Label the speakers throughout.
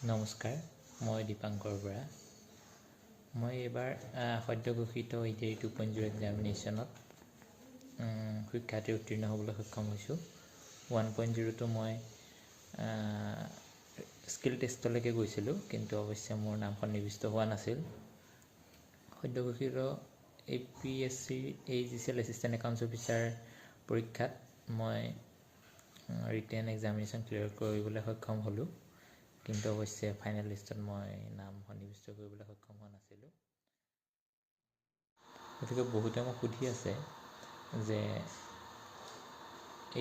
Speaker 1: নমস্কাৰ, মই দীপাংকৰ বৰা। মই এইবাৰ সদ্য ঘোষিত EDARE 2.0 এক্সামিনেশ্যনত সুখ্যাতি উত্তীৰ্ণ হ'বলৈ সক্ষম হৈছোঁ। 1.0টো মই স্কিল টেষ্টলৈকে গৈছিলোঁ, কিন্তু অৱশ্যে মোৰ নাম সন্নিৱিষ্ট হোৱা নাছিল। সদ্য ঘোষিত APSC AGCL assistant accounts officer পৰীক্ষাত মই ৰিটেন এক্সামিনেশ্যন ক্লিয়াৰ কৰিবলৈ সক্ষম হ'লোঁ, কিন্তু অৱশ্যে ফাইনেল লিষ্টত মই নাম সন্নিৱিষ্ট কৰিবলৈ সক্ষম হোৱা নাছিলোঁ। গতিকে বহুতে মোক সুধি আছে যে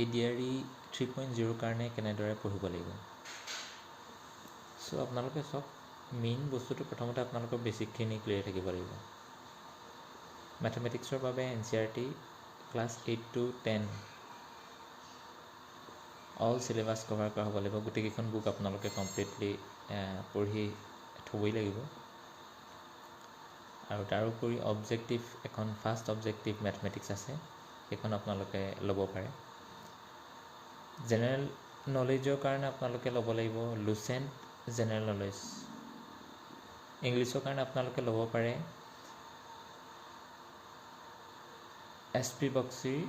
Speaker 1: EDARE 3.0 কাৰণে কেনেদৰে পঢ়িব লাগিব। চ' আপোনালোকে চাওক, মেইন বস্তুটো প্ৰথমতে আপোনালোকৰ বেছিকখিনি ক্লিয়াৰ থাকিব লাগিব। মেথমেটিক্সৰ বাবে NCERT class 8 to 10 all syllabus cover কৰা হ'ব লাগিব। গোটেইকেইখন বুক আপোনালোকে কমপ্লিটলি পঢ়ি থ'বই লাগিব। আৰু তাৰোপৰি অবজেক্টিভ এখন ফাৰ্ষ্ট অবজেক্টিভ মেথমেটিক্স আছে, সেইখন আপোনালোকে ল'ব পাৰে। জেনেৰেল নলেজৰ কাৰণে আপোনালোকে ল'ব লাগিব লুচেণ্ট জেনেৰেল নলেজ। ইংলিছৰ কাৰণে আপোনালোকে ল'ব পাৰে SP বক্সিৰ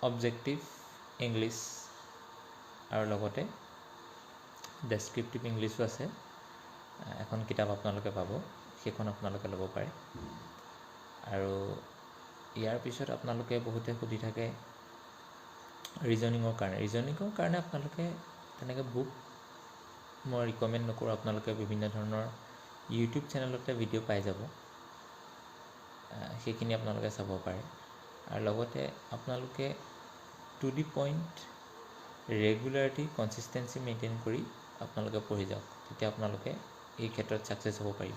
Speaker 1: অবজেক্টিভ ইংলিছ, আৰু লগতে ডেছক্ৰিপটিভ ইংলিছো আছে। এখন কিতাপ আপোনালোকে পাব, সেইখন আপোনালোকে ল'ব পাৰে। আৰু ইয়াৰ পিছত আপোনালোকে বহুতে সুধি থাকে ৰিজনিঙৰ কাৰণে আপোনালোকে তেনেকৈ বুক মই ৰিকমেণ্ড নকৰোঁ। আপোনালোকে বিভিন্ন ধৰণৰ ইউটিউব চেনেলতে ভিডিঅ' পাই যাব, সেইখিনি আপোনালোকে চাব পাৰে। আৰু লগতে আপোনালোকে to the point regularity consistency maintain কৰি আপোনালোকে পঢ়ি যাওক, তেতিয়া আপোনালোকে এই ক্ষেত্ৰত ছাকচেছ হ'ব পাৰিব।